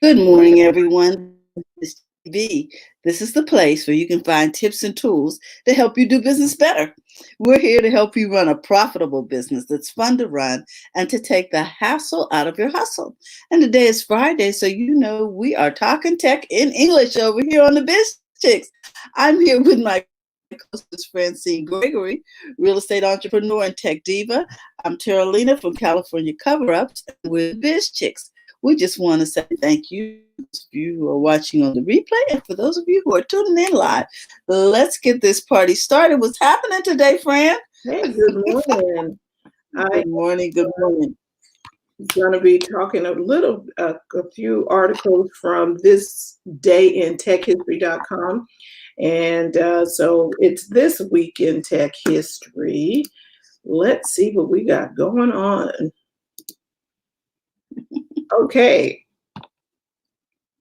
Good morning, everyone. This is TV. This is the place where you can find tips and tools to help you do business better. We're here to help you run a profitable business that's fun to run and to take the hassle out of your hustle. And today is Friday, so you know we are talking tech in English over here on the Biz Chicks. I'm here with my co-host Francine Gregory, real estate entrepreneur and tech diva. I'm Terralina from California Cover Ups, and we're the Biz Chicks. We just want to say thank you to those of you who are watching on the replay and for those of you who are tuning in live. Let's get this party started. What's happening today, Fran? Hey, good morning. I'm Good morning. Good morning. going to be talking a few articles from this day in techhistory.com. And so it's this week in tech history. Let's see what we got going on. Okay.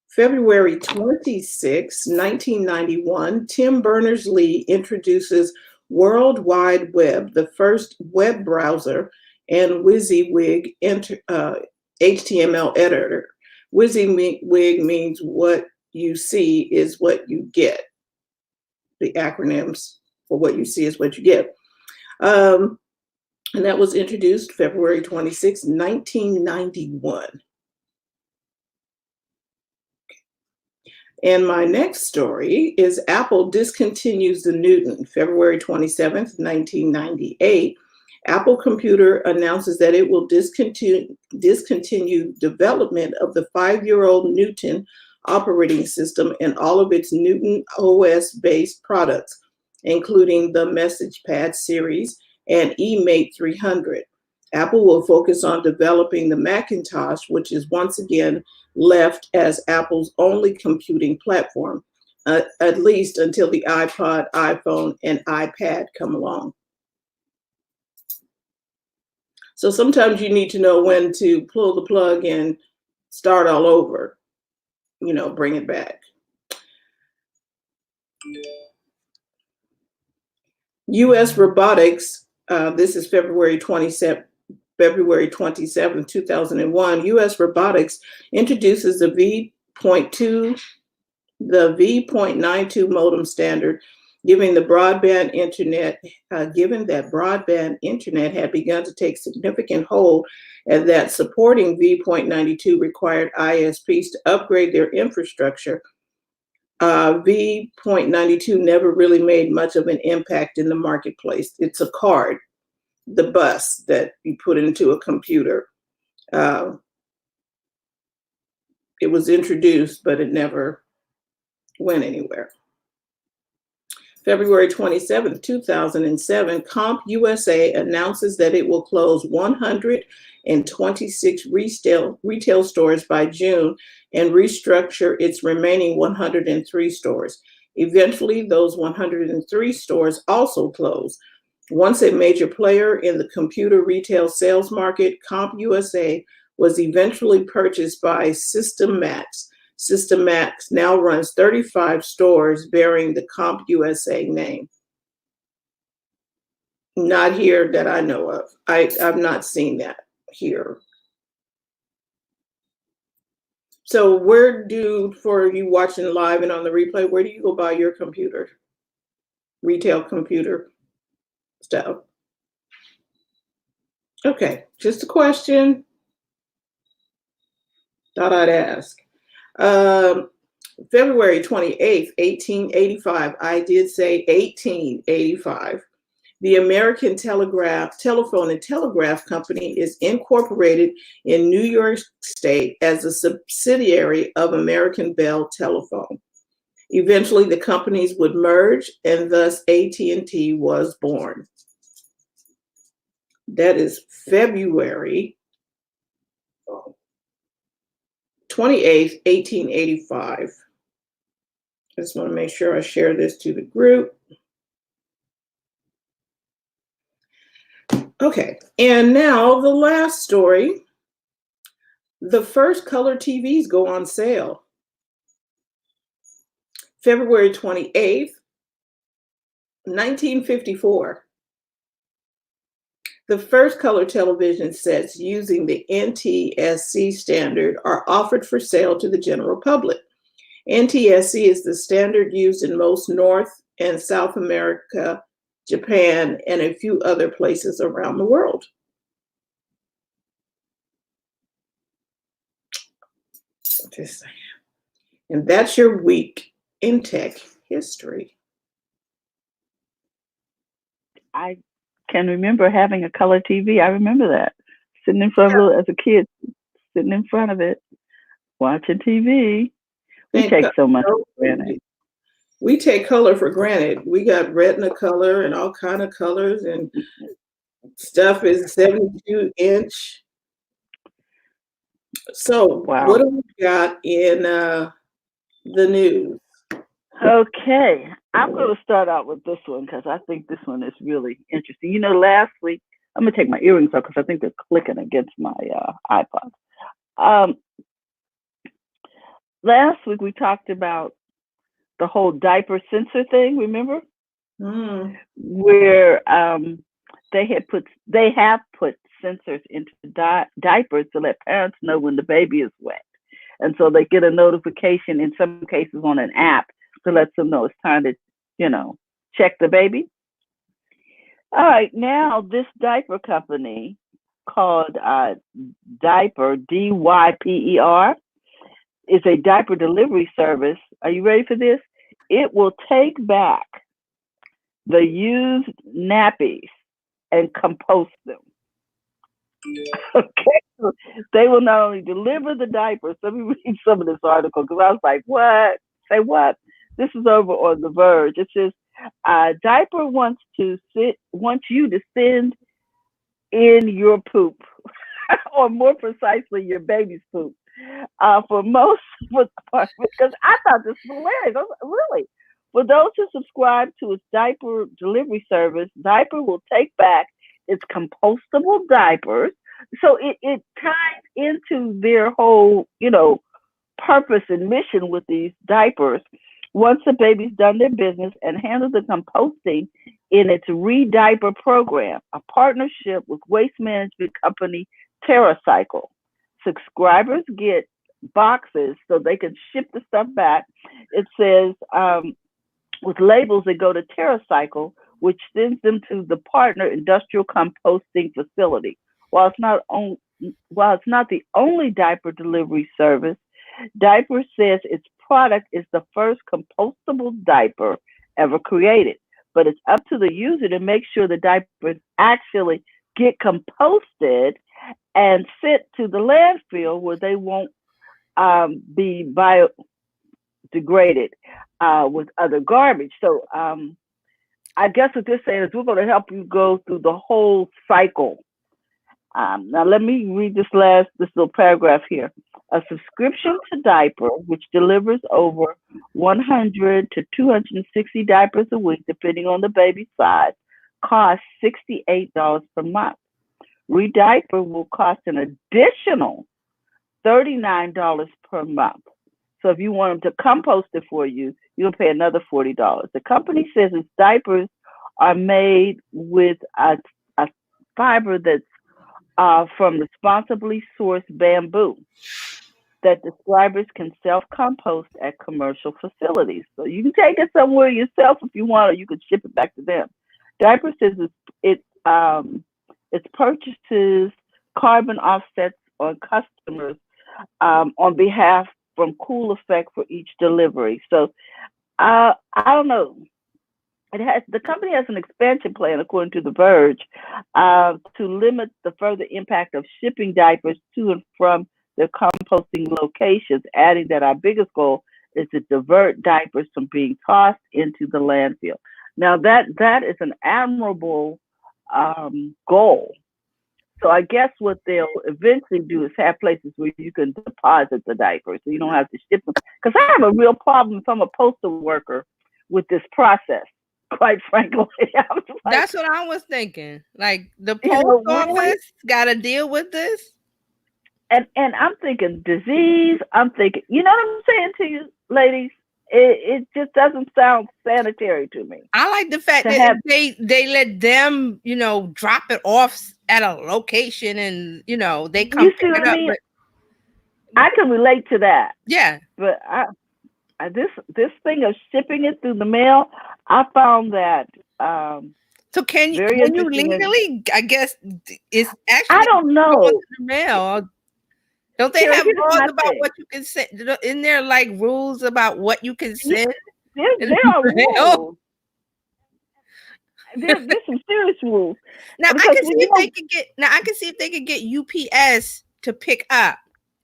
February 26, 1991, Tim Berners-Lee introduces World Wide Web, the first web browser, and WYSIWYG HTML editor. WYSIWYG means what you see is what you get. The acronyms for what you see is what you get. And that was introduced February 26, 1991. And my next story is Apple discontinues the Newton, February 27th, 1998. Apple Computer announces that it will discontinue development of the 5-year-old Newton operating system and all of its Newton OS-based products, including the MessagePad series and eMate 300. Apple will focus on developing the Macintosh, which is once again left as Apple's only computing platform, at least until the iPod, iPhone, and iPad come along. So sometimes you need to know when to pull the plug and start all over, bring it back. U.S. robotics, this is February 27, 2001, U.S. Robotics introduces the V.92 modem standard, given that broadband internet had begun to take significant hold, and that supporting V.92 required ISPs to upgrade their infrastructure. V.92 never really made much of an impact in the marketplace. It's a card, the bus that you put into a computer. It was introduced, but it never went anywhere. February 27, 2007, CompUSA announces that it will close 126 retail stores by June and restructure its remaining 103 stores. Eventually, those 103 stores also close. Once a major player in the computer retail sales market, CompUSA was eventually purchased by SystemMax. SystemMax now runs 35 stores bearing the CompUSA name. Not here that I know of. I've not seen that here. So for you watching live and on the replay, where do you go buy your computer? Retail computer stuff. Okay, just a question. Thought I'd ask. February 28th, 1885. I did say 1885. The American Telephone and Telegraph Company is incorporated in New York State as a subsidiary of American Bell Telephone. Eventually, the companies would merge, and thus AT&T was born. That is February 28th, 1885. I just want to make sure I share this to the group. Okay, and now the last story. The first color TVs go on sale. February 28th, 1954. The first color television sets using the NTSC standard are offered for sale to the general public. NTSC is the standard used in most North and South America, Japan, and a few other places around the world. Just saying. And that's your week in tech history. I can remember having a color TV. I remember that. Sitting in front of it as a kid, sitting in front of it, watching TV. We take so much for granted. We take color for granted. We got retina color and all kind of colors, and stuff is 72-inch. So Wow. what do we got in the news? Okay, I'm going to start out with this one because I think this one is really interesting. You know, last week, I'm going to take my earrings off because I think they're clicking against my iPod. Last week, we talked about the whole diaper sensor thing, remember? Where they have put sensors into diapers to let parents know when the baby is wet. And so they get a notification, in some cases on an app, to let them know it's time to, check the baby. All right, now this diaper company called Diaper, DYPER, is a diaper delivery service. Are you ready for this? It will take back the used nappies and compost them. Okay, so they will not only deliver the diapers. Let me read some of this article because I was like, what? Say what? This is over on The Verge. It says, Diaper wants you to send in your poop, or more precisely, your baby's poop. Because I thought this was hilarious. I was like, really? For those who subscribe to its diaper delivery service, Diaper will take back its compostable diapers. So it ties into their whole, purpose and mission with these diapers. Once the baby's done their business, and handle the composting in its re-diaper program, a partnership with waste management company TerraCycle. Subscribers get boxes so they can ship the stuff back. It says with labels that go to TerraCycle, which sends them to the partner industrial composting facility. While it's not the only diaper delivery service, Diaper says its product is the first compostable diaper ever created. But it's up to the user to make sure the diapers actually get composted and sent to the landfill where they won't be biodegraded with other garbage. So I guess what they're saying is we're going to help you go through the whole cycle. Now let me read this little paragraph here. A subscription to Diaper, which delivers over 100 to 260 diapers a week, depending on the baby's size, costs $68 per month. Rediaper will cost an additional $39 per month. So if you want them to compost it for you, you'll pay another $40. The company says its diapers are made with a fiber that's from responsibly sourced bamboo that subscribers can self-compost at commercial facilities. So you can take it somewhere yourself if you want, or you can ship it back to them. Diaper says it purchases carbon offsets on customers on behalf from Cool Effect for each delivery. So I don't know. The company has an expansion plan, according to The Verge, to limit the further impact of shipping diapers to and from their composting locations, adding that our biggest goal is to divert diapers from being tossed into the landfill. Now, that is an admirable goal. So I guess what they'll eventually do is have places where you can deposit the diapers so you don't have to ship them. Because I have a real problem if I'm a postal worker with this process. Quite frankly, that's what I was thinking. Like the post office got to deal with this, and I'm thinking disease. I'm thinking, you know what I'm saying to you, ladies it just doesn't sound sanitary to me. I like the fact To that have, they let them, drop it off at a location and, they come you pick see what it I up. mean? But I can relate to that, yeah. but this thing of shipping it through the mail, I found that So can you, very when you interesting. And legally, I guess it's I actually don't going know, to the mail. Don't they Terry. have Here's laws my about thing. what you can send? In there like rules about what you can Yeah, send in there are the mail? rules. There's some serious rules Now I because can see when you if they know, could get. Now I can see if they could get UPS to pick up.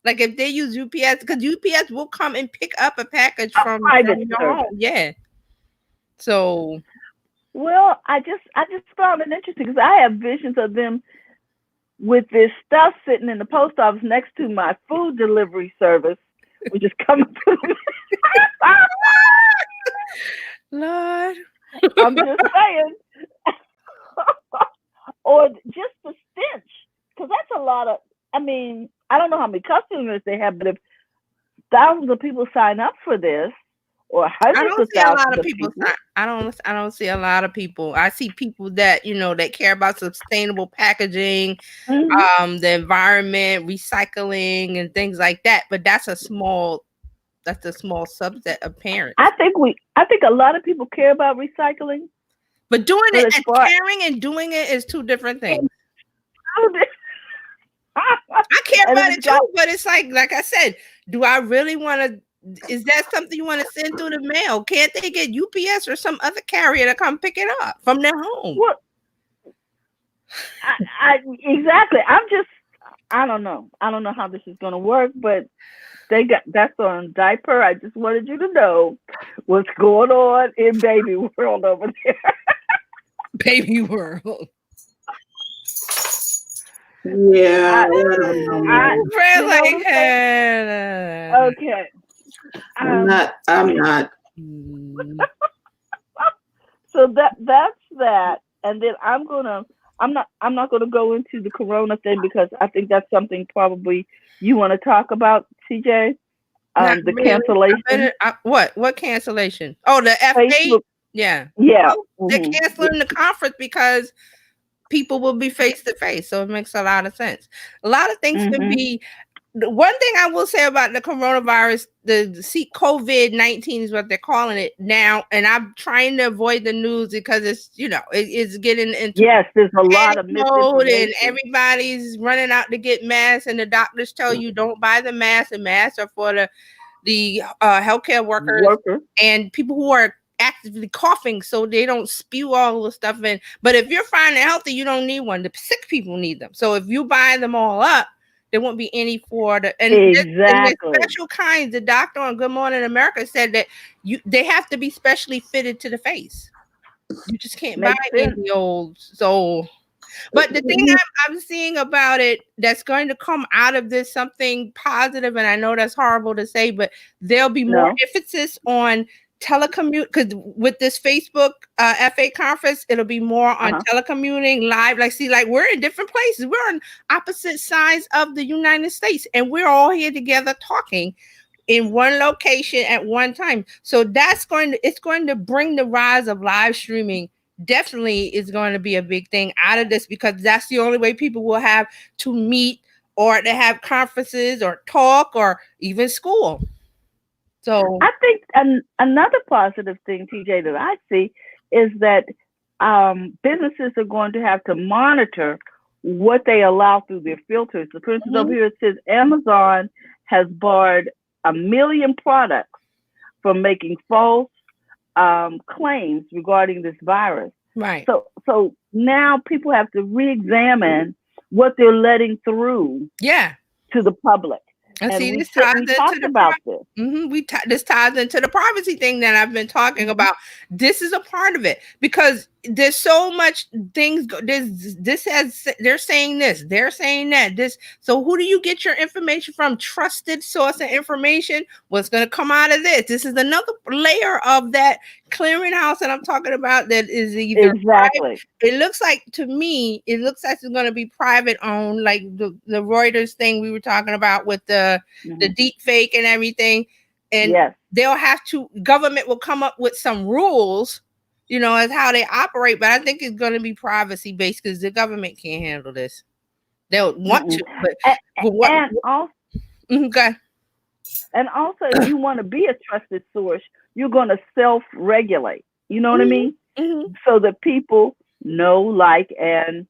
Like if they use UPS, because UPS will come and pick up a package a from private your home. service. Yeah. So Well, I just found it interesting because I have visions of them with this stuff sitting in the post office next to my food delivery service, which is coming through. Lord. I'm just saying, or just the stench, because that's a lot of. I mean, I don't know how many customers they have, but if thousands of people sign up for this, or I hundreds don't of see a lot thousands of of people. people, I don't see a lot of people. I see people that that care about sustainable packaging, mhm. the environment, recycling, and things like that. But that's a small subset of parents. I think a lot of people care about recycling, But doing but it as and far caring and doing it is two different things. and I care about it's it got too, but it's like I said, do I really want to? Is that something you want to send through the mail? Can't they get UPS or some other carrier to come pick it up from their home? what I exactly. I don't know. I don't know how this is going to work, but they got that's on diaper. I just wanted you to know what's going on in baby world over there. Baby world. Yeah, I, I don't know, I, man. Friends you know like what I'm saying? Okay. I'm not. I'm not. mm, So that's that, and then I'm not gonna go into the corona thing because I think that's something probably you want to talk about, TJ. not The really. cancellation, What cancellation? Oh, the F8. Facebook. Yeah. Yeah. Well, they're Hmm. canceling the conference because people will be face to face. So it makes a lot of sense. A lot of things can Hmm. be. The one thing I will say about the coronavirus, the COVID-19 is what they're calling it now, and I'm trying to avoid the news because it's getting into Yes, there's a lot panic of mode and misinformation. everybody's running out to get masks, and the doctors tell you don't buy the masks, and masks are for the healthcare workers Worker. and people who are actively coughing so they don't spew all the stuff in. But if you're fine and healthy, you don't need one. The sick people need them. So if you buy them all up, there won't be any for the and there's Exactly. special kinds. The doctor on Good Morning America said that they have to be specially fitted to the face. You just can't buy Makes sense. any old. So but the thing I'm seeing about it that's going to come out of this something positive, and I know that's horrible to say, but there'll be more No. emphasis on telecommute because with this Facebook FA conference, it'll be more Uh on huh. telecommuting live. Like, see, like we're in different places. We're on opposite sides of the United States, and we're all here together talking in one location at one time. So it's going to bring the rise of live streaming. Definitely is going to be a big thing out of this because that's the only way people will have to meet or to have conferences or talk or even school. So I think another positive thing, TJ, that I see is that businesses are going to have to monitor what they allow through their filters. So, for instance, over mhm, here it says Amazon has barred 1 million products from making false claims regarding this virus. right. So now people have to re-examine what they're letting through Yeah. to the public. And And see, this ties we into talked the about this. this ties into the privacy thing that I've been talking Mhm. about. This is a part of it because there's so much things. This has they're saying this, they're saying that. This so who do you get your information from? Trusted source of information. What's going to come out of this? This is another layer of that clearinghouse that I'm talking about. That is either private. Exactly. It looks like to me, it looks like it's going to be private owned, like the Reuters thing we were talking about with the Mhm. deep fake and everything. and Yes. they'll have to, government will come up with some rules, as how they operate, but I think it's going to be privacy based because the government can't handle this. They'll want to, but what? And also, Okay. and also, if you want to be a trusted source, you're going to self-regulate. You know what I mean? Mm-hmm. So that people know, like, and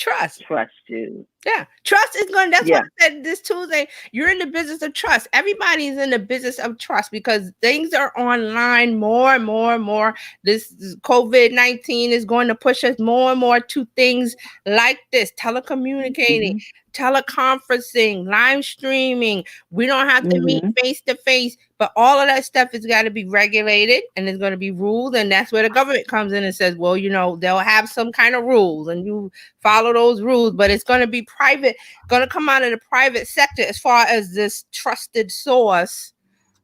Trust you. Yeah, trust is going. That's Yeah. what I said this Tuesday. You're in the business of trust. Everybody's in the business of trust because things are online more and more and more. This COVID-19 is going to push us more and more to things like this: telecommunicating, teleconferencing, live streaming. We don't have to meet face to face, but all of that stuff has got to be regulated and there's going to be rules. And that's where the government comes in and says, well, they'll have some kind of rules and you follow those rules, but it's going to be private, going to come out of the private sector as far as this trusted source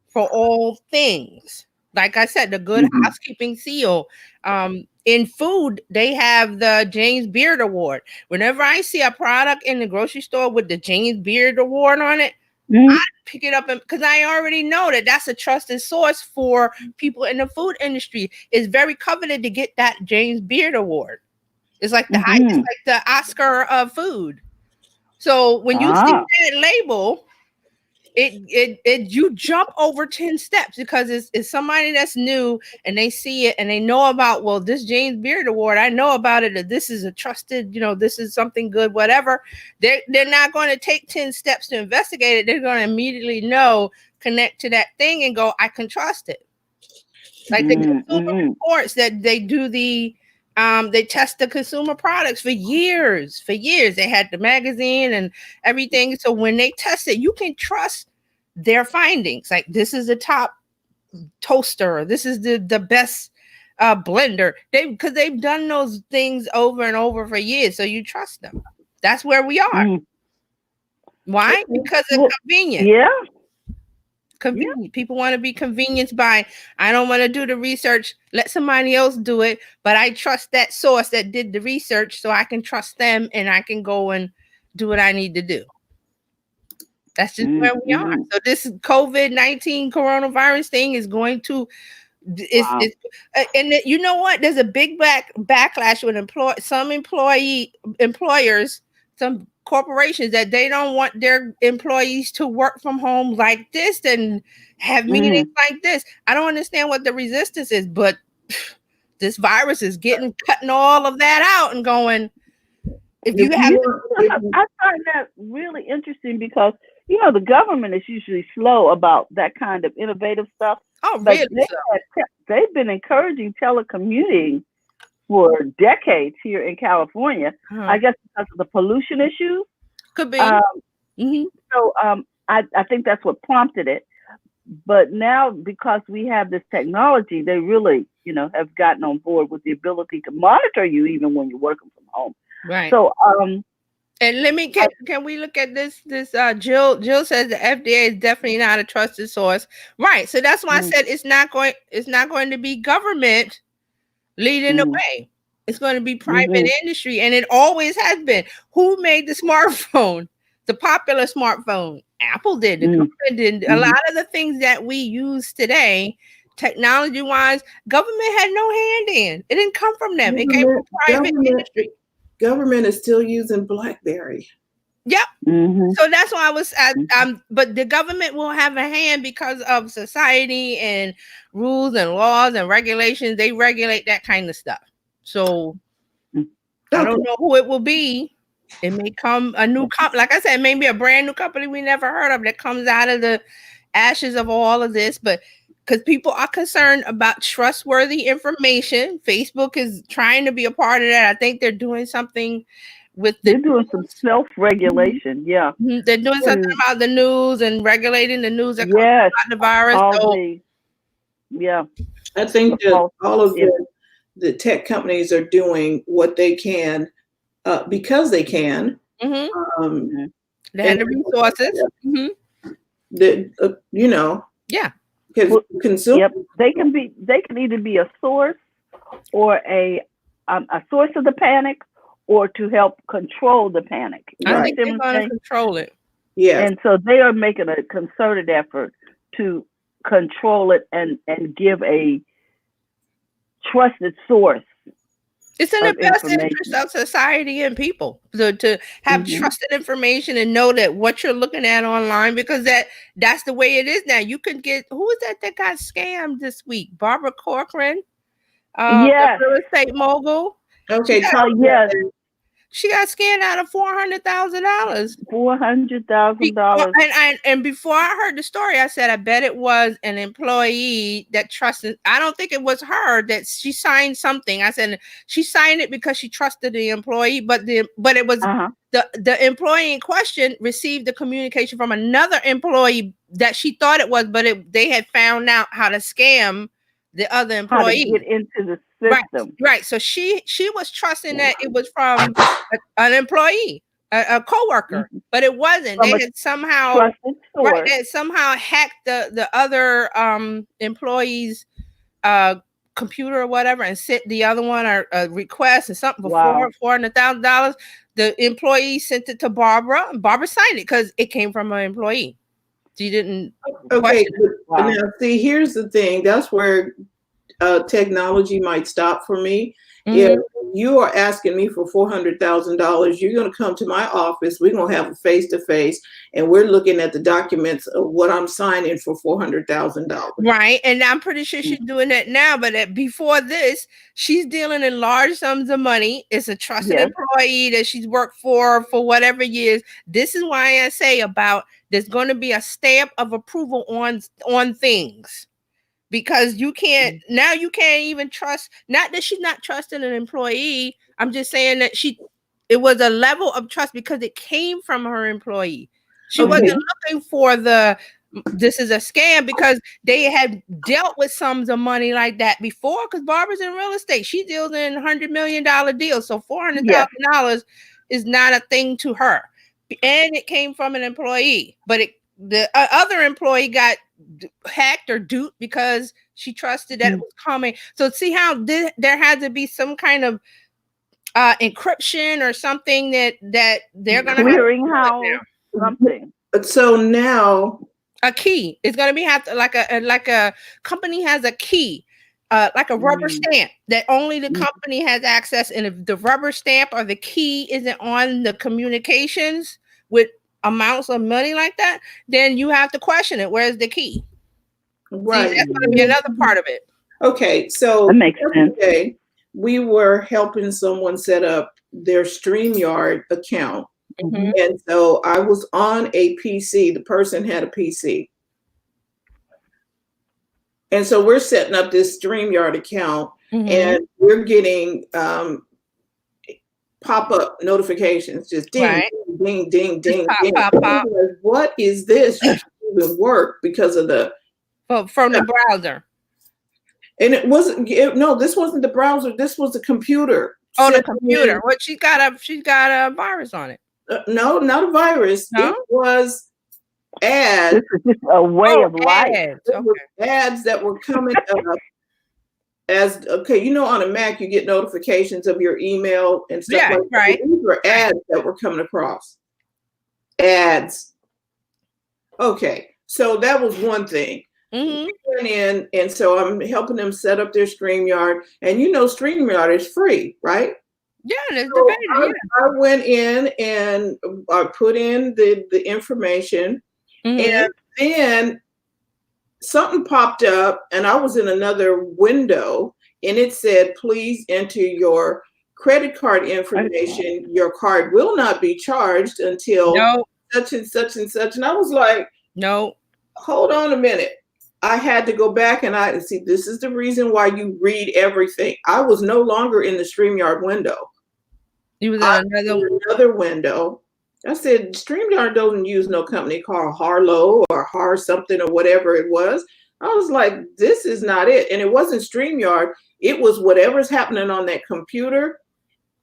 for all things. Like I said, the good housekeeping seal. In food, they have the James Beard Award. Whenever I see a product in the grocery store with the James Beard Award on it, I pick it up because I already know that that's a trusted source for people in the food industry. It's very coveted to get that James Beard Award. It's like the it's like the Oscar of food. So when you see that label, it you jump over 10 steps because it's somebody that's new and they see it and they know about, well, this James Beard Award, I know about it, that this is a trusted, this is something good, whatever. They're not going to take 10 steps to investigate it. They're going to immediately connect to that thing and go, I can trust it. Like the consumer reports that they do they test the consumer products for years. They had the magazine and everything. So when they test it, you can trust their findings. Like, this is the top toaster. This is the best blender. Because they've done those things over and over for years. So you trust them. That's where we are. Why? Because it's convenient. Yeah. Convenient. Yeah. People want to be convenienced by, I don't want to do the research, let somebody else do it, but I trust that source that did the research, so I can trust them and I can go and do what I need to do. That's just where we are. So this COVID-19 coronavirus thing is going to and you know what? There's a big backlash with some employers, some corporations, that they don't want their employees to work from home like this and have meetings like this. I don't understand what the resistance is, but this virus is cutting all of that out and going. I find that really interesting because the government is usually slow about that kind of innovative stuff. Oh, really? They've been encouraging telecommuting for decades here in California. I guess because of the pollution issues. Could be. So I think that's what prompted it. But now, because we have this technology, they really, have gotten on board with the ability to monitor you even when you're working from home. Right. So and can we look at this? Jill says the FDA is definitely not a trusted source. Right. So that's why I said it's not going to be government leading the way. It's going to be private industry, and it always has been. Who made the smartphone? The popular smartphone? Apple did. The government did. A lot of the things that we use today, technology-wise, government had no hand in. It didn't come from them. It came from private industry. Government is still using BlackBerry. Yep. So that's why I was but the government will have a hand because of society and rules and laws and regulations. They regulate that kind of stuff. So I don't know who it will be. It may come a new company. Like I said, maybe a brand new company we never heard of that comes out of the ashes of all of this. But because people are concerned about trustworthy information, Facebook is trying to be a part of that. I think they're doing something with they're doing some self-regulation. Yeah. They're doing something about the news and regulating the news that comes about the virus. I think that all of the tech companies are doing what they can because they can. They have the resources. Because consumers, they can either be a source or a source of the panic, or to help control the panic. I think they're going to control it. Yeah. And so they are making a concerted effort to control it and give a trusted source It's in the of best interest information. of society and people to have trusted information and know that what you're looking at online, because that's the way it is now. You can get, who is that got scammed this week? Barbara Corcoran, the Yes. real estate mogul. Okay, Yes. She got scammed out of $400,000. $400,000. And before I heard the story, I said, I bet it was an employee that trusted. I don't think it was her that she signed something. I said she signed it because she trusted the employee, but it was the employee in question received the communication from another employee that she thought it was, but they had found out how to scam the other employee. How to get into the system. Right. So she was trusting that it was from an employee, a coworker, but it wasn't. They had somehow hacked the other employee's computer or whatever and sent the other one a request and something for $400,000. The employee sent it to Barbara, and Barbara signed it because it came from an employee. She didn't. Okay. Now, see, here's the thing. That's where technology might stop for me. If you are asking me for $400,000, you're going to come to my office. We're going to have a face-to-face, and we're looking at the documents of what I'm signing for $400,000. Right, and I'm pretty sure she's doing that now. But before this, she's dealing in large sums of money. It's a trusted employee that she's worked for whatever years. This is why I say about there's going to be a stamp of approval on things. Because you can't even trust, not that she's not trusting an employee. I'm just saying that it was a level of trust because it came from her employee. She wasn't looking for this is a scam, because they had dealt with sums of money like that before, because Barbara's in real estate. She deals in $100 million deals. So $400,000 is not a thing to her. And it came from an employee, but the other employee got hacked or duped because she trusted that it was coming. So see how there had to be some kind of encryption or something that they're going to clearinghouse something. So now a key is going to be like a company has a key, like a rubber stamp that only the company has access. And if the rubber stamp or the key isn't on the communications with amounts of money like that, then you have to question it. Where's the key? Right. See, that's going to be another part of it. Okay, so that makes sense. We were helping someone set up their StreamYard account. And so I was on a PC. The person had a PC. And so we're setting up this StreamYard account, and we're getting pop-up notifications, just ding, ding, ding, ding, ding. Pop. What is this? You can't even work because of from the browser. And it wasn't. This wasn't the browser. This was the computer. Oh, the computer. What she's got a virus on it. No, not a virus. No? It was ads. This is just a way of life. Ads that were coming up. On a Mac, you get notifications of your email and stuff like that. Right. These were ads that were coming across. Ads. Okay, so that was one thing. We went in, and so I'm helping them set up their StreamYard. And StreamYard is free, right? Yeah, so I went in and I put in the information, and then something popped up, and I was in another window, and it said, please enter your credit card information. Your card will not be charged until such and such and such. And I was like, no, hold on a minute. I had to go back and see, this is the reason why you read everything. I was no longer in the StreamYard window. You was in another window. I said, StreamYard doesn't use no company called Harlow or Har something or whatever it was. I was like, this is not it. And it wasn't StreamYard. It was whatever's happening on that computer.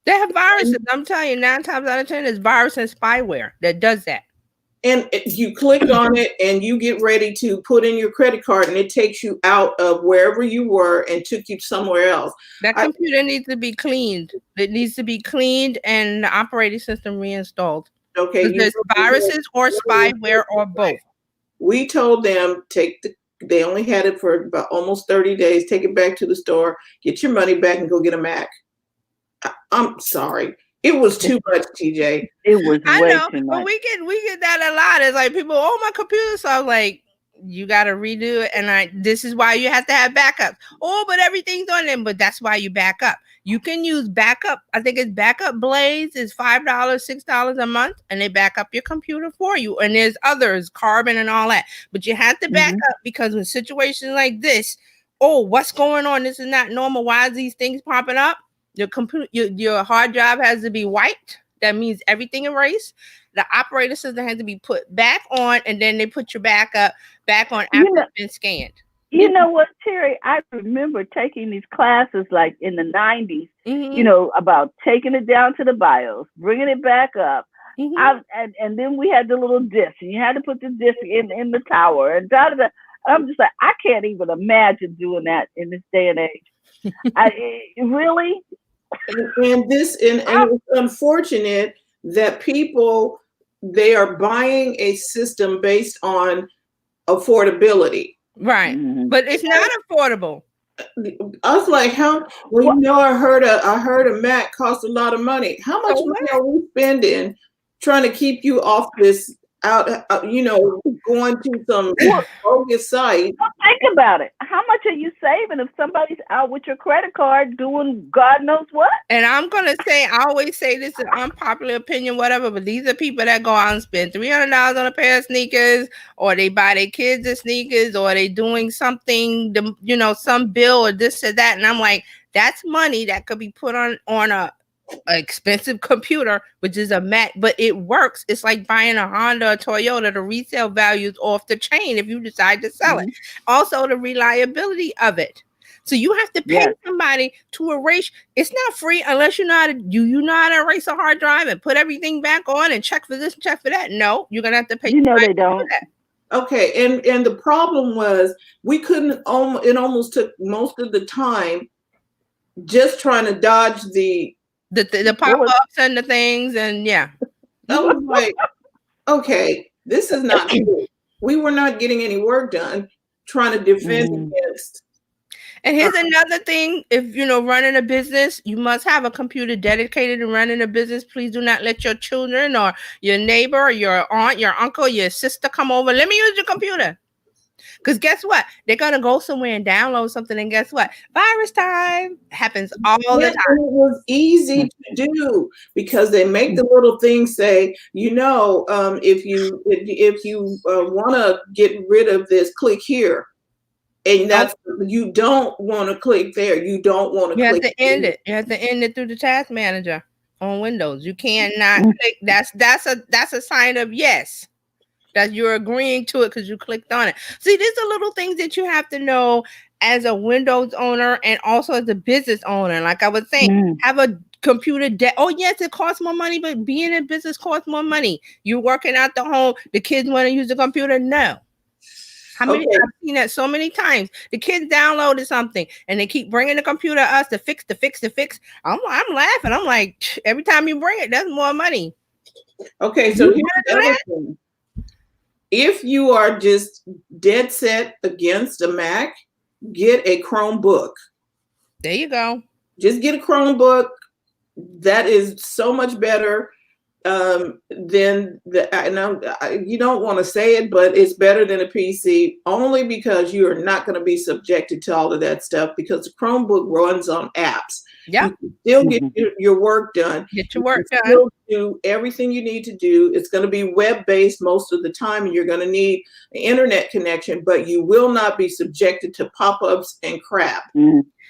They have viruses. I'm telling you, 9 times out of 10, it's virus and spyware that does that. And you click on it and you get ready to put in your credit card, and it takes you out of wherever you were and took you somewhere else. That computer needs to be cleaned. It needs to be cleaned and the operating system reinstalled. Okay. There's viruses or spyware or both. We told them they only had it for about almost 30 days. Take it back to the store, get your money back, and go get a Mac. I'm sorry. It was too much, TJ. It was I way know, too but much. we get that a lot. It's like people, oh, my computer. So I'm like, you got to redo it, and this is why you have to have backups. Oh, but everything's on them. But that's why you back up. You can use backup. I think it's Backup Blaze. Is $5, $6 a month, and they back up your computer for you. And there's others, Carbon and all that. But you have to back up because in situations like this, oh, what's going on? This is not normal. Why is these things popping up? Your computer, your hard drive has to be wiped. That means everything erased. The operating system has to be put back on, and then they put your backup back on after it's been scanned. You know what, Terry? I remember taking these classes like in the 90s, you know, about taking it down to the BIOS, bringing it back up. And then we had the little disc, and you had to put the disc in the tower. And I'm just like, I can't even imagine doing that in this day and age. Really? And it's unfortunate that people, they are buying a system based on affordability. Right. But it's not affordable. I was like, well, you know, I heard a Mac costs a lot of money. How much money are we spending trying to keep you off this you know, going to some bogus site? Well, think about it. How much are you saving if somebody's out with your credit card doing God knows what? And I'm going to say, I always say this is an unpopular opinion, whatever, but these are people that go out and spend $300 on a pair of sneakers, or they buy their kids the sneakers, or they doing something, you know, some bill or this or that. And I'm like, that's money that could be put on a expensive computer, which is a Mac, but it works. It's like buying a Honda or Toyota. The resale value is off the chain if you decide to sell it. Also, the reliability of it. So you have to pay somebody to erase. It's not free unless you know how to erase a hard drive and put everything back on and check for this and check for that. No, you're gonna have to pay. You know they don't. Okay, and the problem was we couldn't. It almost took most of the time just trying to dodge the pop-ups and the things, and I was like, okay, this is not true. We were not getting any work done trying to defend against. And here's another thing: if running a business, you must have a computer dedicated to running a business. Please do not let your children or your neighbor or your aunt, your uncle, your sister come over. Let me use your computer. Because guess what? They're going to go somewhere and download something. And guess what? Virus time happens all the time. It was easy to do because they make the little thing say, if you want to get rid of this, click here. And that's, you don't want to click there. You don't want to click. You have to end it. You have to end it through the task manager on Windows. You cannot click. That's a sign of yes. That you're agreeing to it because you clicked on it. See, these are little things that you have to know as a Windows owner and also as a business owner. Like I was saying, have a computer oh, yes, it costs more money, but being in business costs more money. You're working out the home. The kids want to use the computer. No. I've seen that so many times. The kids downloaded something and they keep bringing the computer to us to fix. I'm laughing. I'm like, every time you bring it, that's more money. Okay, so here's the other thing. If you are just dead set against a Mac, get a Chromebook. There you go. Just get a Chromebook. That is so much better than you don't want to say it, but it's better than a PC only because you are not going to be subjected to all of that stuff because the Chromebook runs on apps. Yeah. You can still get your work done. Get your work done. Still do everything you need to do. It's going to be web-based most of the time, and you're going to need an internet connection, but you will not be subjected to pop-ups and crap.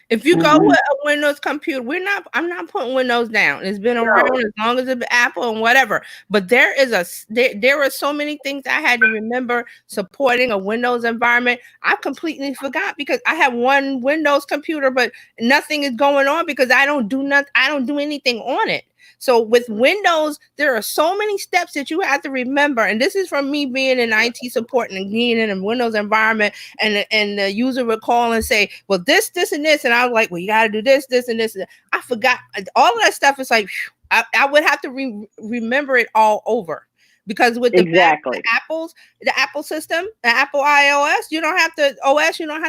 If you go with a Windows computer, I'm not putting Windows down. It's been around as long as it's Apple and whatever. But there are so many things I had to remember supporting a Windows environment. I completely forgot because I have one Windows computer, but nothing is going on because I don't do anything on it. So with Windows, there are so many steps that you have to remember. And this is from me being in IT support and being in a Windows environment. And the user would call and say, well, this, and this. And I was like, well, you got to do this, and this. I forgot all of that stuff. Is like, I would have to remember it all over. because with the Exactly. the Apple system, the Apple iOS, you don't have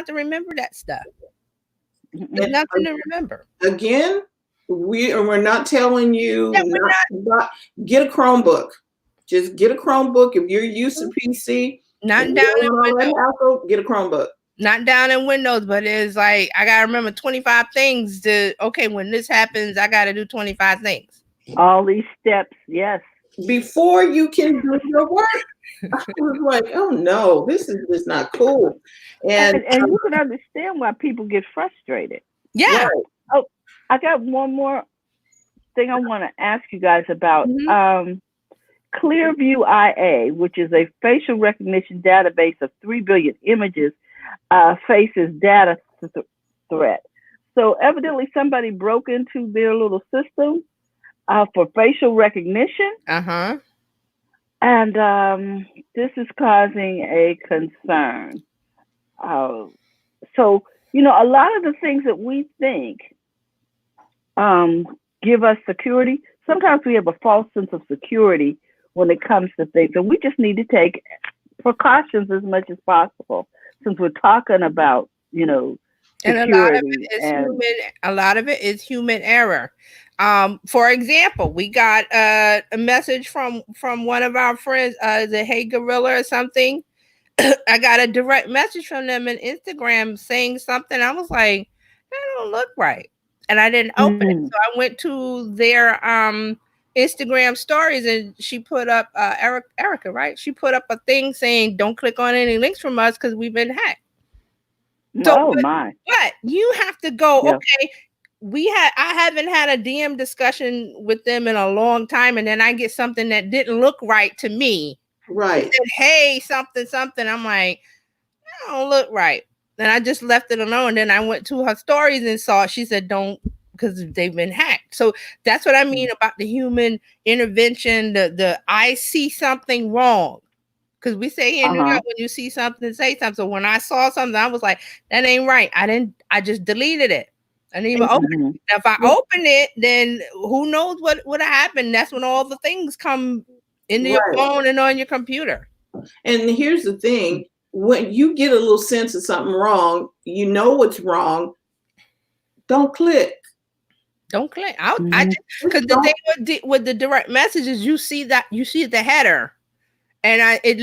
to remember that stuff. It's And nothing to remember. again, we're not telling you Yeah, we're not get a Chromebook. Just get a Chromebook. If you're used to PC, not and you down don't in want all that Windows. hassle, get a Chromebook. Not down in Windows, but it's like I gotta remember 25 things when this happens, I gotta do 25 things. All these steps, yes. Before you can do your work. I was like, oh no, this is just not cool. And And you can understand why people get frustrated. Yeah. right, Oh, I got one more thing I want to ask you guys about. Mhm. Clearview IA, which is a facial recognition database of 3 billion images, faces data threat. So evidently somebody broke into their little system for facial recognition. Uh-huh. And this is causing a concern. So, a lot of the things that we think give us security, sometimes we have a false sense of security when it comes to things. And we just need to take precautions as much as possible since we're talking about, And security. a lot of it is human error. For example, we got a message from one of our friends, the Hey Gorilla or something. I got a direct message from them on Instagram saying something. I was like, that don't look right. And I didn't open it. So I went to their Instagram stories and she put up Erica, right? She put up a thing saying, don't click on any links from us because we've been hacked. So, my. But you have to go, Yeah. okay. I haven't had a DM discussion with them in a long time, and then I get something that didn't look right to me. right. It said, hey, something. I'm like, that don't look right. And I just left it alone. Then I went to her stories and saw she said don't, because they've been hacked. So that's what I mean about the human intervention, the I see something wrong. Because we say here in New York, when you see something, say something. So when I saw something, I was like, that ain't right. I just deleted it. I didn't even open it. Now, if I open it, then who knows what would have happened? That's when all the things come into your phone and on your computer. And here's the thing, when you get a little sense of something wrong, you know what's wrong, don't click. Don't click. Because the thing with the direct messages, you see the header. And it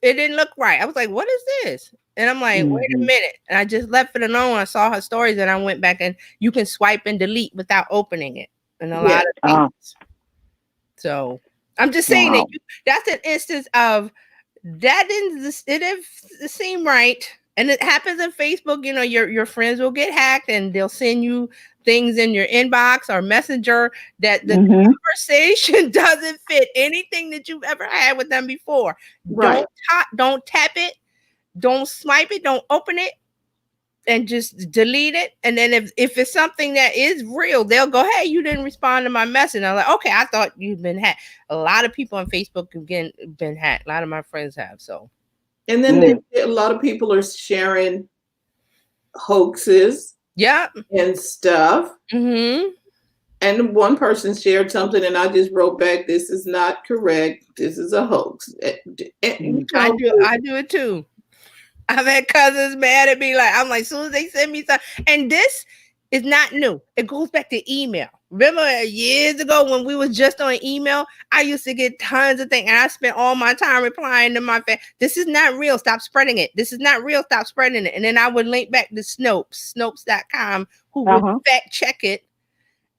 didn't look right. I was like, what is this? And I'm like, wait a minute. And I just left it alone. I saw her stories and I went back and you can swipe and delete without opening it. And a lot of things. So I'm just saying that that's an instance of that didn't seem right. And it happens in Facebook. Your friends will get hacked and they'll send you things in your inbox or messenger that the conversation doesn't fit anything that you've ever had with them before. Right. Don't tap it, don't swipe it, don't open it, and just delete it. And then if it's something that is real, they'll go, hey, you didn't respond to my message. And I'm like, okay, I thought you'd been hacked. A lot of people on Facebook have been hacked. A lot of my friends have. So, and then a lot of people are sharing hoaxes. And stuff. And one person shared something and I just wrote back, this is not correct. This is a hoax. I do it too. I've had cousins mad at me. I'm like, as soon as they send me something, and this is not new. It goes back to email. Remember years ago when we was just on email, I used to get tons of things and I spent all my time replying to my fan. This is not real. Stop spreading it. This is not real. Stop spreading it. And then I would link back to Snopes.com who would fact check it.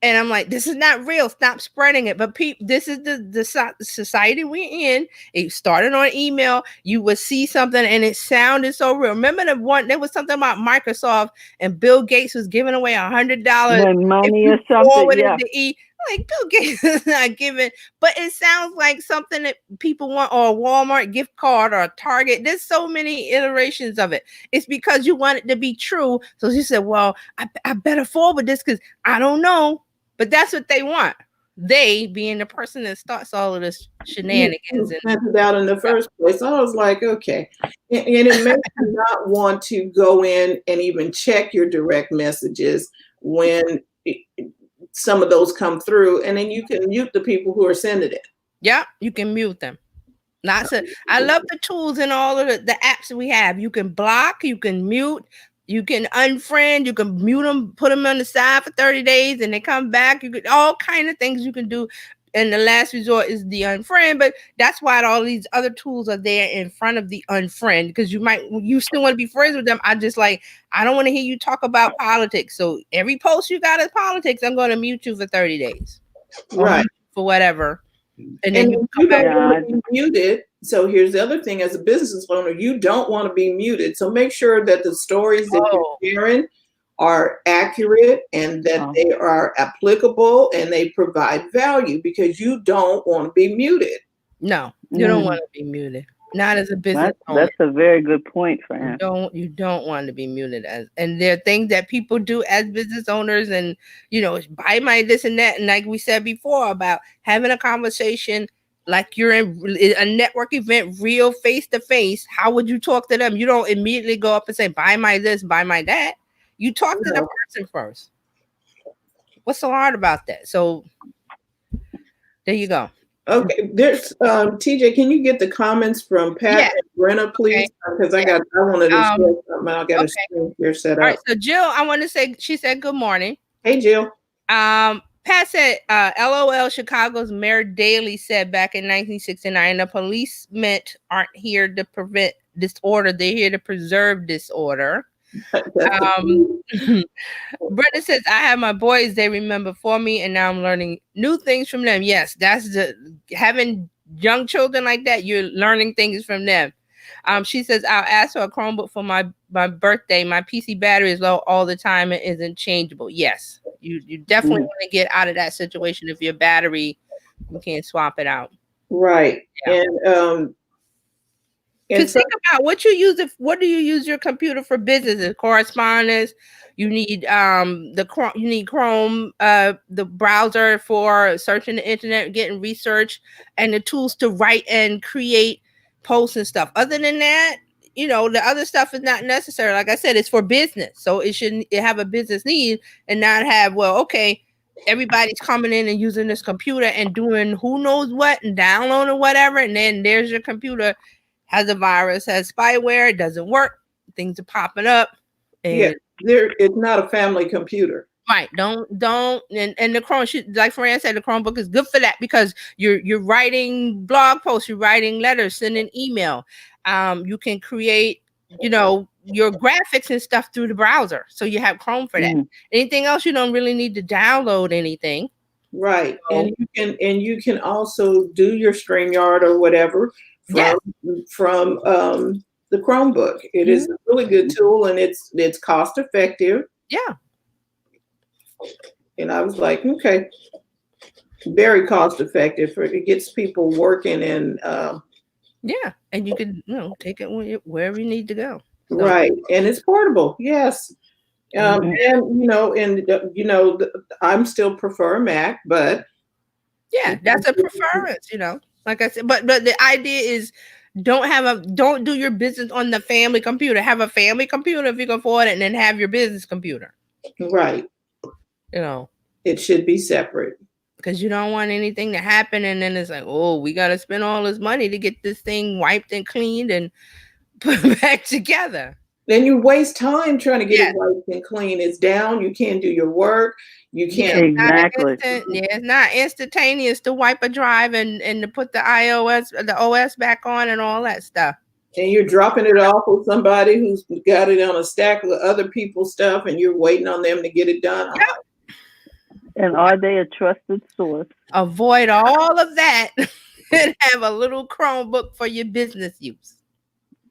And I'm like, this is not real. Stop spreading it. But this is the society we're in. It started on email. You would see something and it sounded so real. Remember there was something about Microsoft and Bill Gates was giving away $100 money or something. Yeah. Like Bill Gates is not giving, but it sounds like something that people want, or a Walmart gift card or a Target. There's so many iterations of it. It's because you want it to be true. So she said, well, I better forward this because I don't know. But that's what they want. They being the person that starts all of this shenanigans. And sent it out in the first place. I was like, okay. And it makes you not want to go in and even check your direct messages when some of those come through. And then you can mute the people who are sending it. Yeah, you can mute them. Lots of, I love the tools and all of the apps that we have. You can block, you can mute, you can unfriend, you can mute them, put them on the side for 30 days and they come back. You could all kind of things you can do. And the last resort is the unfriend, but that's why all these other tools are there in front of the unfriend, because you still want to be friends with them. I don't want to hear you talk about politics. So every post you got is politics, I'm going to mute you for 30 days. Right. For whatever. And then you you don't want to be muted. So here's the other thing: as a business owner, you don't want to be muted. So make sure that the stories that you're sharing are accurate and that they are applicable and they provide value, because you don't want to be muted. No, you don't want to be muted. Not as a business owner. That's a very good point for him. You don't want to be muted and there are things that people do as business owners, and buy my this and that, and like we said before about having a conversation like you're in a network event, real face to face. How would you talk to them? You don't immediately go up and say, buy my this, buy my that. You talk to the person first. What's so hard about that? So there you go. Okay, there's TJ. Can you get the comments from Pat and Brenna, please? Because I wanted to share something. I got a screen here set up. All right, so Jill, I want to say, she said good morning. Hey, Jill. Pat said, LOL, Chicago's Mayor Daley said back in 1969, the policemen aren't here to prevent disorder. They're here to preserve disorder. Brenda says, I have my boys, they remember for me, and now I'm learning new things from them. Yes, that's having young children like that, you're learning things from them. She says, I'll ask for a Chromebook for my birthday. My PC battery is low all the time and isn't changeable. Yes, you definitely want to get out of that situation. If your battery, you can't swap it out. Right. Yeah. And think about what do you use your computer for? Business, correspondence. You need you need Chrome, the browser for searching the internet, getting research, and the tools to write and create posts and stuff. Other than that, the other stuff is not necessary. Like I said, it's for business, so it shouldn't have a business need and not have, everybody's coming in and using this computer and doing who knows what and downloading whatever, and then there's your computer. Has a virus, has spyware, it doesn't work, things are popping up. And it's not a family computer. Right. Don't and the Chrome, like Fran said, the Chromebook is good for that, because you're writing blog posts, you're writing letters, sending email. You can create, your graphics and stuff through the browser. So you have Chrome for that. Anything else, you don't really need to download anything. Right. So, and you can also do your StreamYard or whatever from the Chromebook. It is a really good tool, and it's cost effective. Yeah. And I was like, okay, very cost effective. It gets people working, and and you can take it wherever you need to go. So. Right, and it's portable. Yes. And I'm still prefer Mac, but that's a preference, like I said, but the idea is don't do your business on the family computer. Have a family computer if you can afford it, and then have your business computer. Right. It should be separate, because you don't want anything to happen, and then it's like, oh, we got to spend all this money to get this thing wiped and cleaned and put back together. Then you waste time trying to get it wiped and clean. It's down. You can't do your work. You can't. Exactly. It's not instantaneous to wipe a drive and to put the OS back on and all that stuff. And you're dropping it off with somebody who's got it on a stack of other people's stuff, and you're waiting on them to get it done. Yep. And are they a trusted source? Avoid all of that and have a little Chromebook for your business use.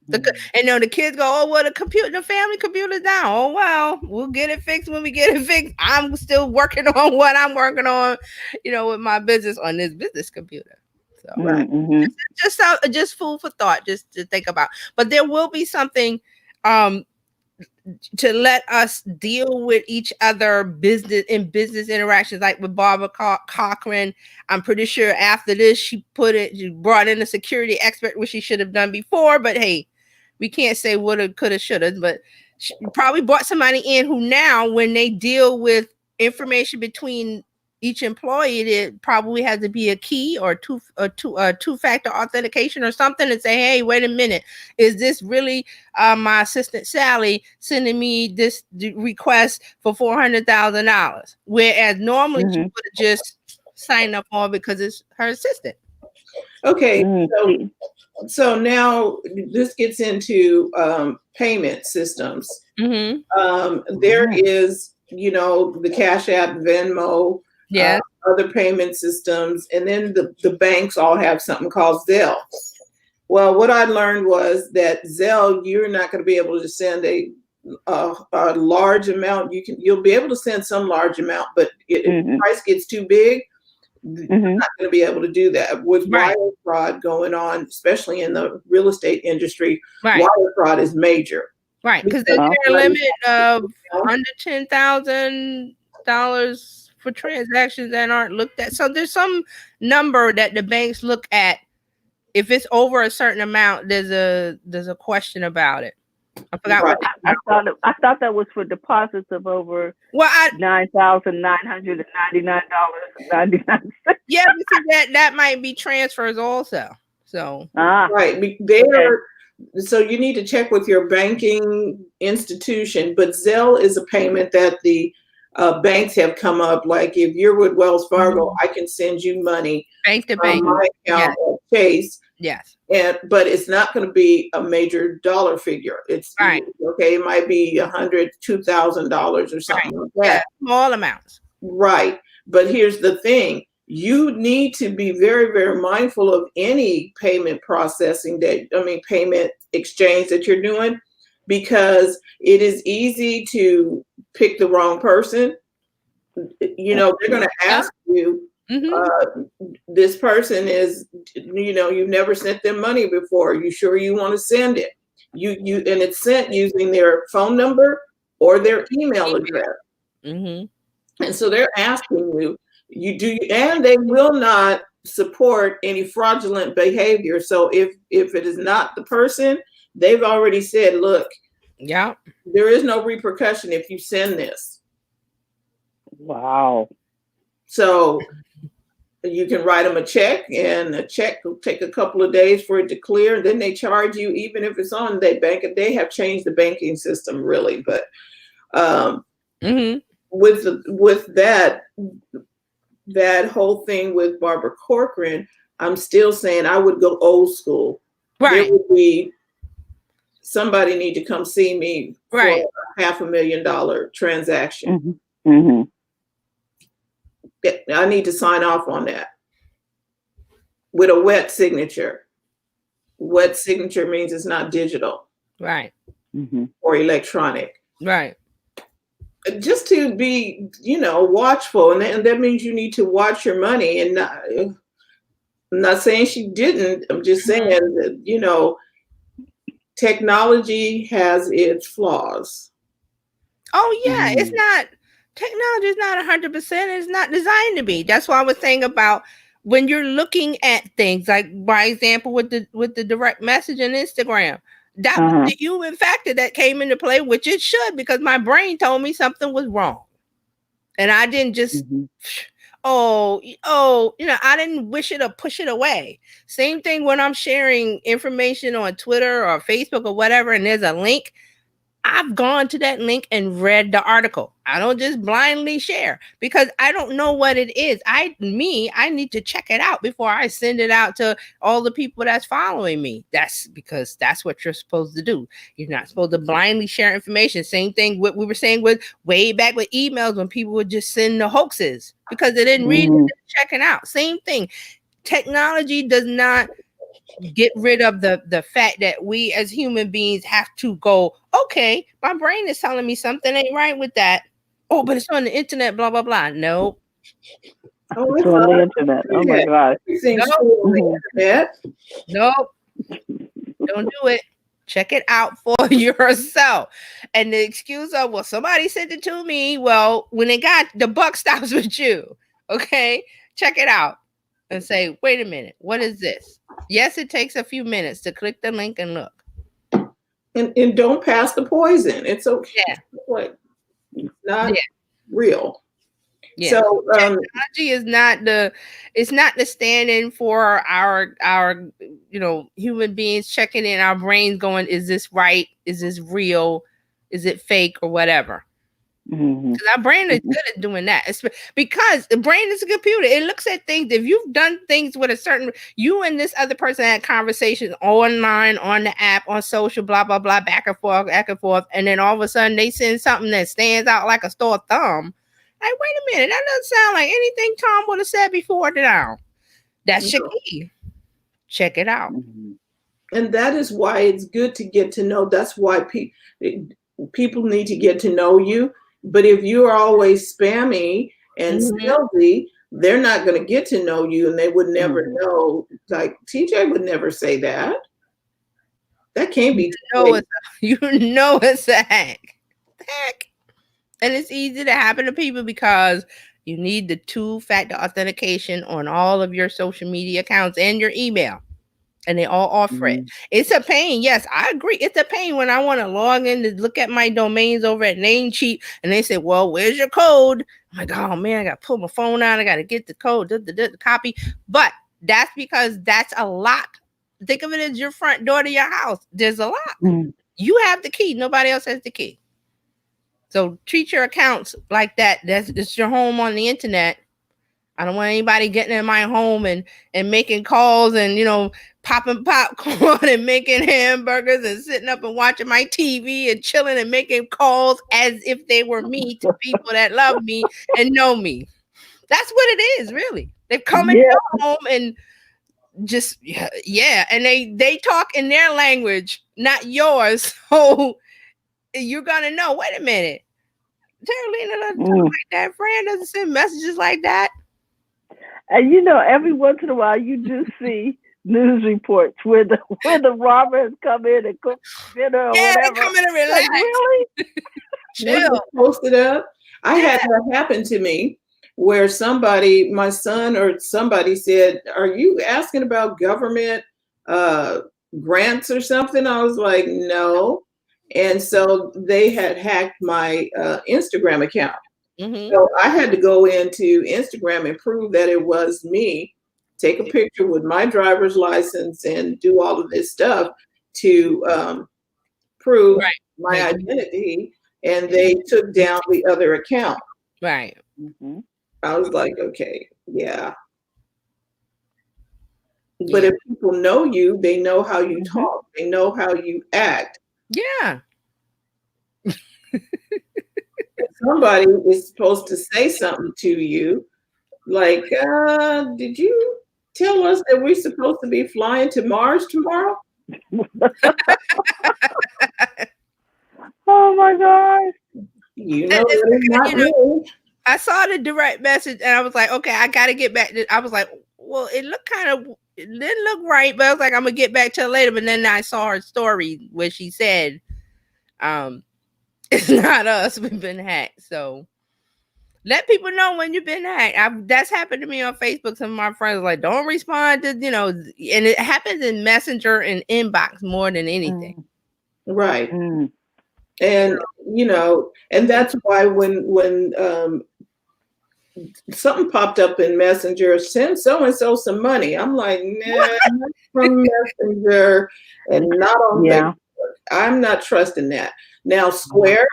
And the kids go, oh, well, the family computer's down. Oh, well, we'll get it fixed when we get it fixed. I'm still working on what I'm working on, with my business on this business computer. So just food for thought, just to think about. But there will be something to let us deal with each other business interactions, like with Barbara Cochran. I'm pretty sure after this, she brought in a security expert, which she should have done before. But hey, we can't say woulda, coulda, shoulda. But she probably brought somebody in who now, when they deal with information between each employee, it probably has to be a key or two-factor authentication or something, and say, hey, wait a minute, is this really my assistant Sally sending me this request for $400,000? Whereas normally she would have just signed up on because it's her assistant. Okay, so now this gets into payment systems. There is, the Cash App, Venmo, other payment systems, and then the banks all have something called Zelle. Well, what I learned was that Zelle, you're not going to be able to send a large amount. You'll be able to send some large amount, but if the price gets too big, you're not going to be able to do that. With wire fraud going on, especially in the real estate industry, wire fraud is major. Right, because there's a limit of under $10,000 for transactions that aren't looked at. So there's some number that the banks look at. If it's over a certain amount, there's a question about it. I forgot what I thought that was for deposits of over $9,999.99. Yeah, because that might be transfers also. So right, so you need to check with your banking institution. But Zelle is a payment that the banks have come up. Like if you're with Wells Fargo, I can send you money bank to bank, my account at Chase. Yes. But it's not going to be a major dollar figure. It's okay. It might be $100,000, $2,000 or something like that. Small amounts. Right. But here's the thing. You need to be very, very mindful of any payment payment exchange that you're doing, because it is easy to pick the wrong person. They're going to ask you, this person is, you've never sent them money before. Are you sure you want to send it? And it's sent using their phone number or their email address. And so they're asking you, and they will not support any fraudulent behavior. So if it is not the person, they've already said, look, there is no repercussion if you send this. Wow. So you can write them a check, and a check will take a couple of days for it to clear. Then they charge you, even if it's on their bank. They have changed the banking system really, but with that whole thing with Barbara Corcoran, I'm still saying I would go old school. There would be somebody need to come see me for a $500,000 transaction. I need to sign off on that with a wet signature. Wet signature means it's not digital, or electronic, just to be, watchful. And that means you need to watch your money. And I'm not saying she didn't. I'm just saying that, technology has its flaws. Oh, yeah. Technology is not 100%. It's not designed to be. That's why I was saying about when you're looking at things, like, by example, with the direct message and Instagram. That was the human factor that came into play, which it should, because my brain told me something was wrong. And I didn't just, I didn't wish it or push it away. Same thing when I'm sharing information on Twitter or Facebook or whatever, and there's a link. I've gone to that link and read the article. I don't just blindly share, because I don't know what it is. I need to check it out before I send it out to all the people that's following me. That's because that's what you're supposed to do. You're not supposed to blindly share information. Same thing what we were saying with way back with emails, when people would just send the hoaxes because they didn't read it and check it out. Same thing. Technology does not get rid of the fact that we as human beings have to go, okay, my brain is telling me something ain't right with that. Oh, but it's on the internet, blah, blah, blah. Nope. Oh, it's on the internet. Oh my God. Nope. Don't do it. Check it out for yourself. And the excuse of, well, somebody sent it to me. Well, when the buck stops with you. Okay. Check it out and say, wait a minute, what is this? Yes, it takes a few minutes to click the link and look. And don't pass the poison. It's okay. Like, it's not real. Yeah. So Technology is not the stand-in for our human beings checking in our brains going, is this right? Is this real? Is it fake or whatever? Mm-hmm. Because our brain is Mm-hmm. good at doing that. Because the brain is a computer. It looks at things. If you've done things with a certain, you and this other person had conversations online, on the app, on social, blah, blah, blah, back and forth. And then all of a sudden they send something that stands out like a sore thumb. Like, wait a minute, that doesn't sound like anything Tom would have said before now. That's your key. Check it out. Mm-hmm. and that is why it's good to get to know. That's why people need to get to know you. But if you're always spammy and stealthy, they're not going to get to know you, and they would never know. Like TJ would never say that. That can't be. You know it's a hack. Heck. And it's easy to happen to people because you need the two-factor authentication on all of your social media accounts and your email. And they all offer it. It's a pain. Yes, I agree. It's a pain when I want to log in to look at my domains over at Namecheap and they say, well, where's your code? I'm like, oh man, I got to pull my phone out. I got to get the code, the copy. But that's because that's a lock. Think of it as your front door to your house. There's a lock. You have the key. Nobody else has the key. So treat your accounts like that. It's your home on the internet. I don't want anybody getting in my home and making calls and, popping popcorn and making hamburgers and sitting up and watching my TV and chilling and making calls as if they were me to people that love me and know me. That's what it is, really. They've come in your home and just, yeah. And they talk in their language, not yours. So you're going to know, wait a minute. Terralina doesn't talk like that. Fran doesn't send messages like that. And every once in a while you do see news reports where the robbers come in and cook dinner or whatever. They come in and relax. Like, really? Chill. Posted up. I had that happen to me where my son or somebody said, "Are you asking about government grants or something?" I was like, "No." And so they had hacked my Instagram account. So I had to go into Instagram and prove that it was me, take a picture with my driver's license and do all of this stuff to prove my identity. And they took down the other account. Right. I was like, okay, yeah. But if people know you, they know how you talk. They know how you act. Yeah. Somebody is supposed to say something to you, like, did you tell us that we're supposed to be flying to Mars tomorrow? Oh my gosh. I saw the direct message and I was like, okay, I got to get back. I was like, well, it didn't look right, but I was like, I'm going to get back to it later. But then I saw her story where she said, it's not us. We've been hacked. So let people know when you've been hacked. That's happened to me on Facebook. Some of my friends are like, don't respond to, and it happens in Messenger and inbox more than anything. Right. And, and that's why when something popped up in Messenger, send so-and-so some money. I'm like, nah, not from Messenger and not on Facebook. I'm not trusting that. Now, Square,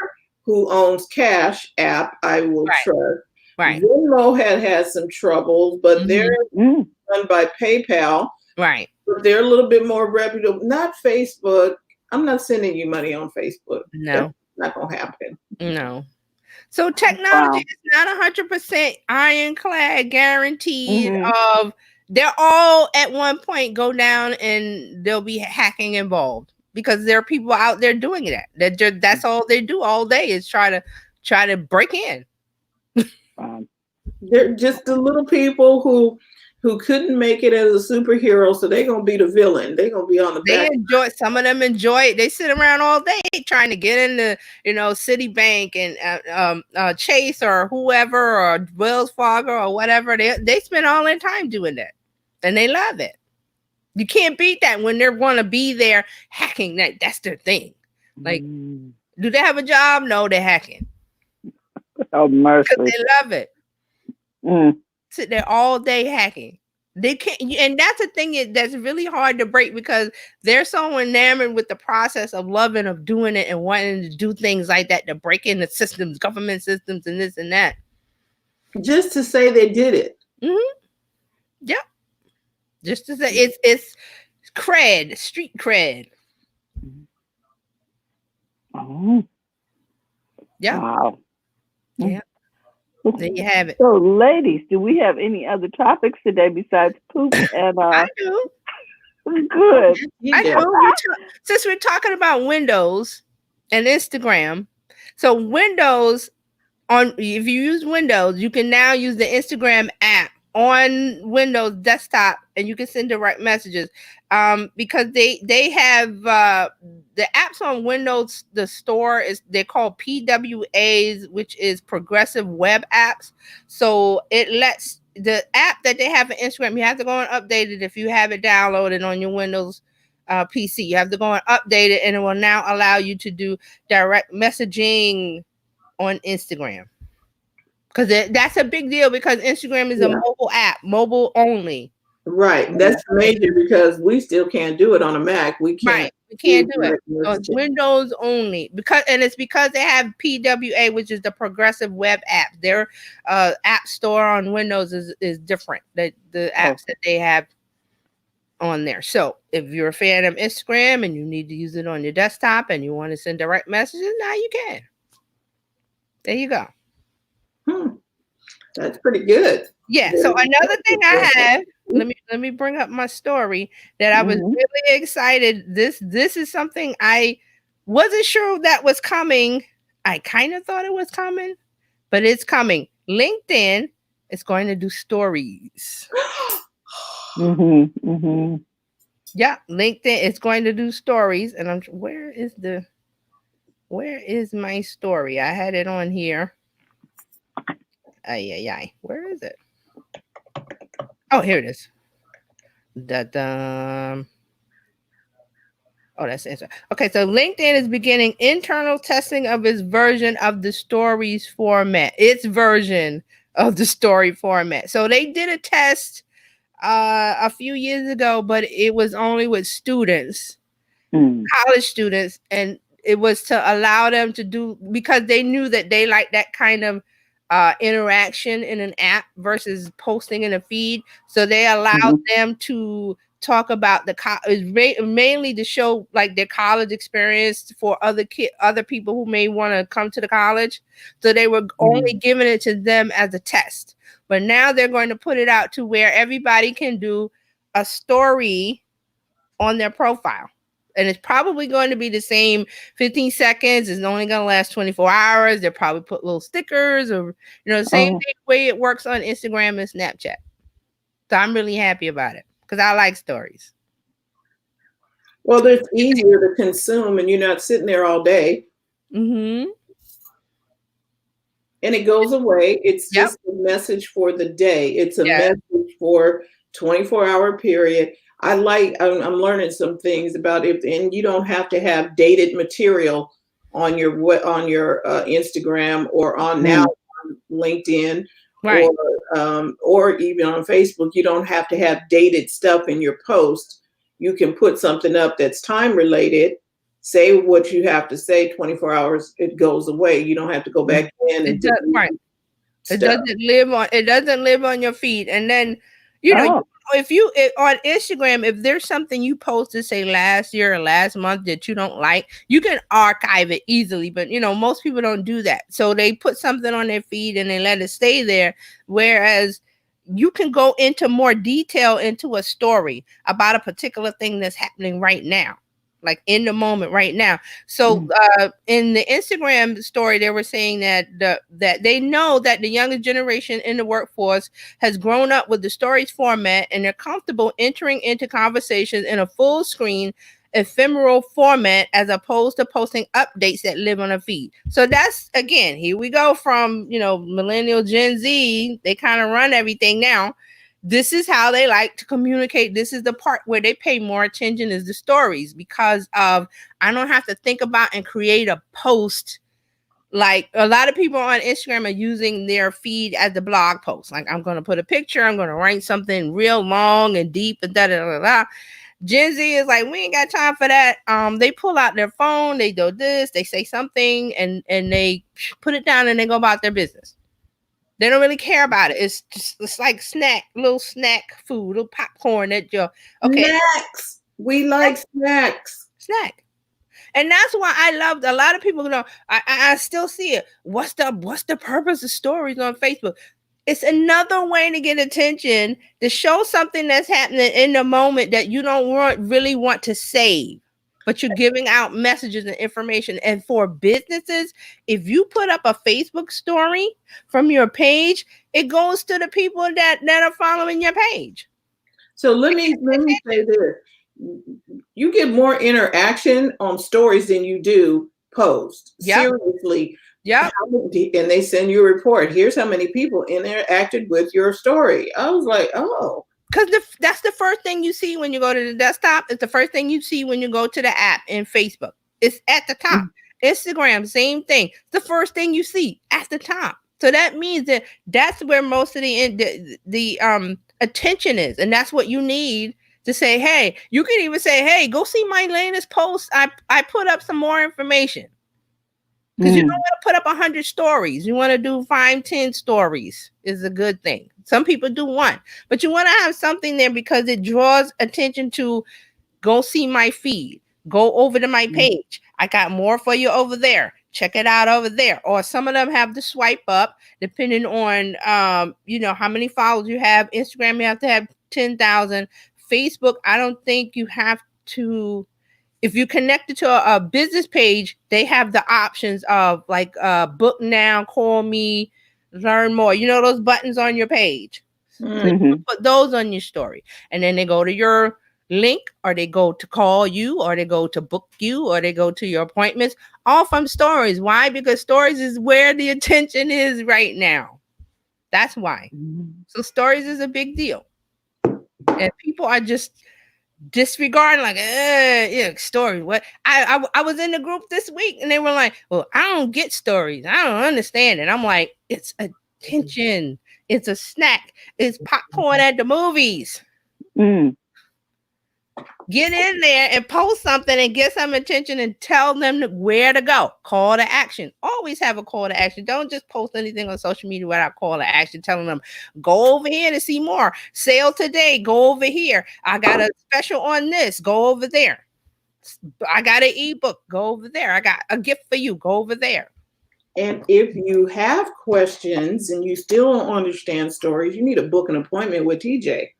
who owns Cash App, I will trust. Right. Venmo had some troubles, but they're done by PayPal. Right. But they're a little bit more reputable. Not Facebook. I'm not sending you money on Facebook. No. That's not going to happen. No. So technology is not 100% ironclad guaranteed of they're all at one point go down and there'll be hacking involved because there are people out there doing that. That's all they do all day is try to break in. They're just the little people who couldn't make it as a superhero, so they're gonna be the villain. They're gonna be on the back. Some of them enjoy it. They sit around all day trying to get into, Citibank and Chase or whoever or Wells Fargo or whatever. They spend all their time doing that, and they love it. You can't beat that when they're going to be there hacking. That's their thing. Like, do they have a job? No, they're hacking. Oh, mercy. Because they love it. Sit there all day hacking. They can't, and that's the thing that's really hard to break because they're so enamored with the process of loving, of doing it, and wanting to do things like that to break in the systems, government systems, and this and that. Just to say they did it. Mm-hmm. Yep. Just to say it's cred, street cred. Oh. Yeah. Wow. Yeah. There you have it. So, ladies, do we have any other topics today besides poop and I do. Good. I do. Since we're talking about Windows and Instagram, so Windows if you use Windows, you can now use the Instagram app on Windows desktop, and you can send direct messages. Because they have the apps on Windows. The store they're called PWAs, which is Progressive Web Apps. So it lets the app that they have for Instagram. You have to go and update it if you have it downloaded on your Windows PC. You have to go and update it, and it will now allow you to do direct messaging on Instagram. Because that's a big deal because Instagram is a mobile app, mobile only. Right. That's major because we still can't do it on a Mac. We can't. Right. We can't do it. So it's Windows only. It's because they have PWA, which is the Progressive Web App. Their app store on Windows is different. The apps that they have on there. So if you're a fan of Instagram and you need to use it on your desktop and you want to send direct messages, now you can. There you go. That's pretty good. Yeah. So another thing I have, let me bring up my story that I was really excited. This is something I wasn't sure that was coming. I kind of thought it was coming, but it's coming. LinkedIn is going to do stories. Yeah, LinkedIn is going to do stories, and where is my story? I had it on here. Where is it? Oh, here it is. Oh, that's the answer. Okay, so LinkedIn is beginning internal testing of its version of the stories format. Its version of the story format. So they did a test a few years ago, but it was only with students, college students, and it was to allow them to do, because they knew that they like that kind of interaction in an app versus posting in a feed. So they allowed them to talk about mainly to show like their college experience for other people who may want to come to the college. So they were only giving it to them as a test. But now they're going to put it out to where everybody can do a story on their profile. And it's probably going to be the same 15 seconds. It's only going to last 24 hours. They'll probably put little stickers or, the same way it works on Instagram and Snapchat. So I'm really happy about it because I like stories. Well, it's easier to consume and you're not sitting there all day. Mm-hmm. And it goes away. It's just a message for the day. It's a message for 24-hour period. I'm learning some things about it, and you don't have to have dated material on your Instagram or on now on LinkedIn, right? Or even on Facebook. You don't have to have dated stuff in your post. You can put something up that's time related. Say what you have to say. 24 hours, it goes away. You don't have to go back in and It doesn't live on your feed, and then if on Instagram, if there's something you posted, say last year or last month that you don't like, you can archive it easily. But most people don't do that, so they put something on their feed and they let it stay there. Whereas you can go into more detail into a story about a particular thing that's happening right now, like in the moment right now. So in the Instagram story, they were saying that that they know that the youngest generation in the workforce has grown up with the stories format, and they're comfortable entering into conversations in a full screen ephemeral format as opposed to posting updates that live on a feed. So that's, again, here we go from millennial Gen Z. They kind of run everything now. This is how they like to communicate. This is the part where they pay more attention, is the stories, because of I don't have to think about and create a post Like a lot of people on Instagram are using their feed as the blog post. Like I'm going to put a picture, I'm going to write something real long and deep and da da da da. Gen Z is like, we ain't got time for that. They pull out their phone, they do this, they say something, and they put it down and they go about their business. They don't really care about it. It's like little snack food, little popcorn that you're okay. Snacks. We like snacks. Snack. And that's why I loved a lot of people know. I still see it. What's the purpose of stories on Facebook? It's another way to get attention, to show something that's happening in the moment that you don't really want to save, but you're giving out messages and information. And for businesses, if you put up a Facebook story from your page, it goes to the people that are following your page. So let me say this. You get more interaction on stories than you do posts. Yep. Seriously. Yeah. And they send you a report. Here's how many people interacted with your story. I was like, oh. Because that's the first thing you see when you go to the desktop. It's the first thing you see when you go to the app in Facebook. It's at the top. Instagram, same thing. The first thing you see at the top. So that means that that's where most of the attention is. And that's what you need to say, hey, you can even say, hey, go see my latest post. I put up some more information. Because you don't want to put up 100 stories. You want to do 5, 10 stories is a good thing. Some people do one. But you want to have something there because it draws attention to go see my feed. Go over to my page. I got more for you over there. Check it out over there. Or some of them have the swipe up, depending on, how many followers you have. Instagram, you have to have 10,000. Facebook, I don't think you have to. If you connect it to a business page, they have the options of like book now, call me, learn more. You know those buttons on your page. So you put those on your story. And then they go to your link, or they go to call you, or they go to book you, or they go to your appointments, all from stories. Why? Because stories is where the attention is right now. That's why. So stories is a big deal. And people are just disregarding stories. What I was in the group this week and they were like, well, I don't get stories. I don't understand it. I'm like, it's attention. It's a snack. It's popcorn at the movies. Get in there and post something and get some attention and tell them where to go. Call to action. Always have a call to action. Don't just post anything on social media without call to action. Telling them, go over here to see more. Sale today. Go over here. I got a special on this. Go over there. I got an ebook. Go over there. I got a gift for you. Go over there. And if you have questions and you still don't understand stories, you need to book an appointment with TJ.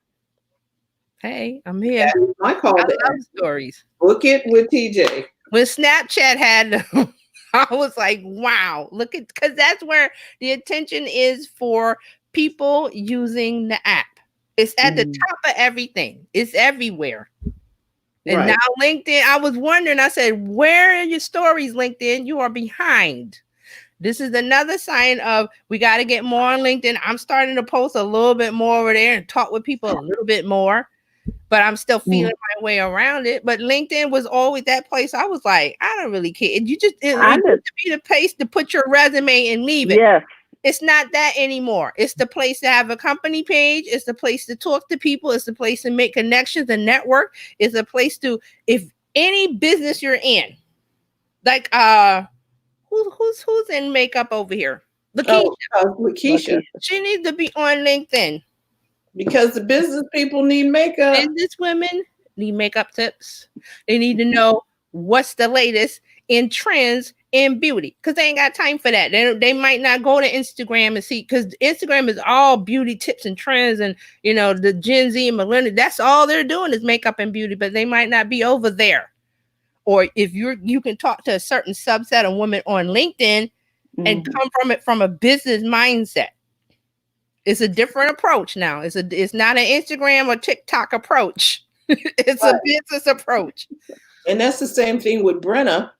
Hey, I'm here. I love stories. Book it with TJ. When Snapchat had them, I was like, wow, look at, because that's where the attention is for people using the app. It's at the top of everything. It's everywhere. And now LinkedIn, I was wondering, I said, where are your stories, LinkedIn? You are behind. This is another sign of we got to get more on LinkedIn. I'm starting to post a little bit more over there and talk with people a little bit more. But I'm still feeling my way around it. But LinkedIn was always that place. I was like, I don't really care. It used to be the place to put your resume and leave it. Yes. It's not that anymore. It's the place to have a company page. It's the place to talk to people. It's the place to make connections and network. It's a place to, if any business you're in, like who's in makeup over here? Lakeisha. She needs to be on LinkedIn. Because the business people need makeup. Business women need makeup tips. They need to know what's the latest in trends in beauty. Because they ain't got time for that. They might not go to Instagram and see, because Instagram is all beauty tips and trends, and the Gen Z and millennial, that's all they're doing is makeup and beauty, but they might not be over there. Or if you can talk to a certain subset of women on LinkedIn and come from a business mindset. It's a different approach now. It's not an Instagram or TikTok approach. It's a business approach. And that's the same thing with Brenna.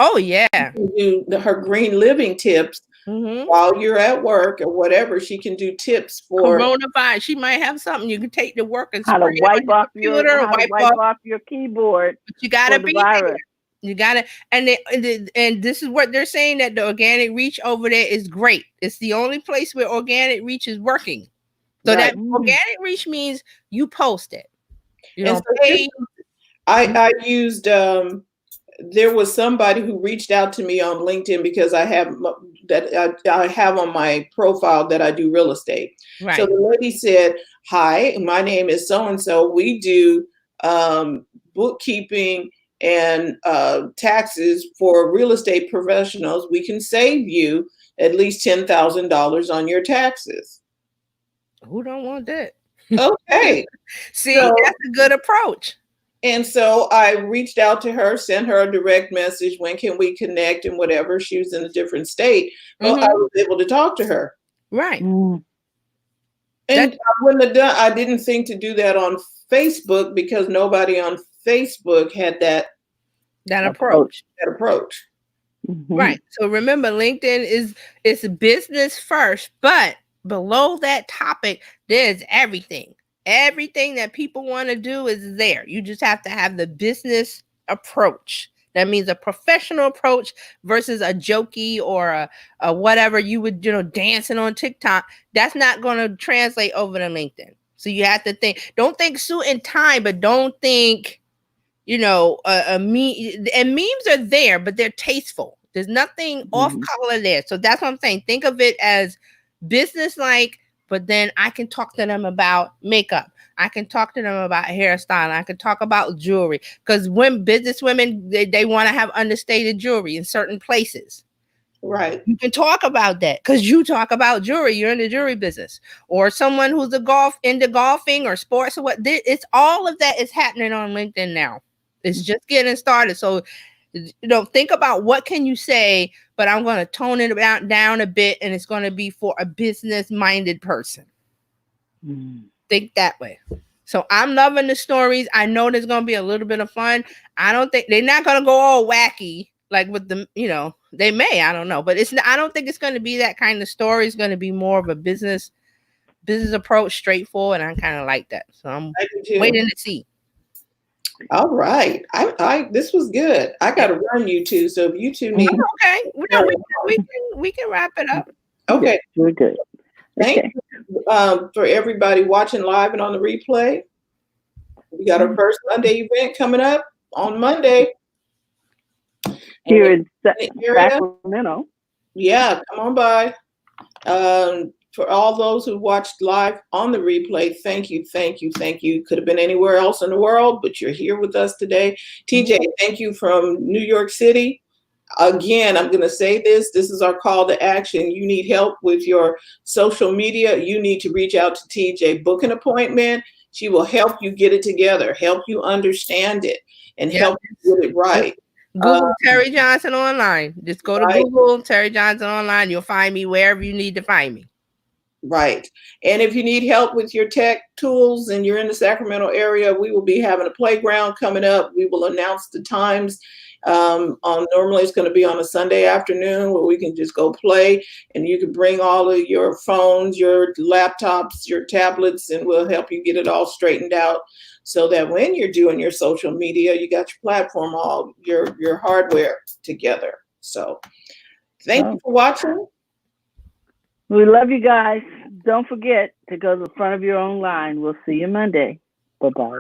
Oh, yeah. Do her green living tips while you're at work or whatever. She can do tips for coronavirus. She might have something you can take to work and how to wipe off your keyboard. But you gotta be there. You gotta, and this is what they're saying, that the organic reach over there is great. It's the only place where organic reach is working. So Right. that organic reach means you post it. You And don't so pay. I used there was somebody who reached out to me on LinkedIn because I have I have on my profile that I do real estate. Right. So the lady said, "Hi, my name is so and so. We do bookkeeping and taxes for real estate professionals. We can save you at least $10,000 on your taxes." Who don't want that? Okay. See, So, that's a good approach. and so I reached out to her, sent her a direct message. When can we connect and whatever? She was in a different state, but I was able to talk to her. Right. And I wouldn't have done. I didn't think to do that on Facebook because nobody on Facebook had that approach. That approach. Right. So remember, LinkedIn is business first, but below that topic, there's everything. Everything that people want to do is there. You just have to have the business approach. That means a professional approach versus a jokey or a whatever you would, dancing on TikTok. That's not going to translate over to LinkedIn. So you have to think, don't think suit and tie, but don't think, a meme. And memes are there, but they're tasteful. There's nothing off color there. So that's what I'm saying. Think of it as business-like, but then I can talk to them about makeup. I can talk to them about hairstyle. I can talk about jewelry, because when business women, they want to have understated jewelry in certain places. Right. You can talk about that because you talk about jewelry. You're in the jewelry business, or someone who's into golfing or sports or what. It's all of that is happening on LinkedIn now. It's just getting started. So, think about what can you say, but I'm going to tone it down a bit, and it's going to be for a business-minded person. Think that way. So I'm loving the stories. I know there's going to be a little bit of fun. I don't think they're not going to go all wacky like with the, they may, I don't know, but I don't think it's going to be that kind of story. It's going to be more of a business approach, straightforward, and I kind of like that. So I'm waiting to see. All right. I this was good. I got to run you two. So if you two need. Okay. No, we can wrap it up. Okay. We're good. Thank you for everybody watching live and on the replay. We got our first Monday event coming up on Monday. Here in Sacramento. Yeah, come on by. For all those who watched live on the replay, thank you, thank you, thank you. Could have been anywhere else in the world, but you're here with us today. TJ, thank you from New York City. Again, I'm going to say this. This is our call to action. You need help with your social media. You need to reach out to TJ. Book an appointment. She will help you get it together, help you understand it, and help you get it right. Google Terry Johnson online. Just go to Google Terry Johnson online. You'll find me wherever you need to find me. Right. And if you need help with your tech tools and you're in the Sacramento area, we will be having a playground coming up. We will announce the times. Normally it's going to be on a Sunday afternoon where we can just go play, and you can bring all of your phones, your laptops, your tablets, and we'll help you get it all straightened out so that when you're doing your social media, you got your platform, all your hardware together. So thank you for watching. We love you guys. Don't forget to go to the front of your own line. We'll see you Monday. Bye-bye.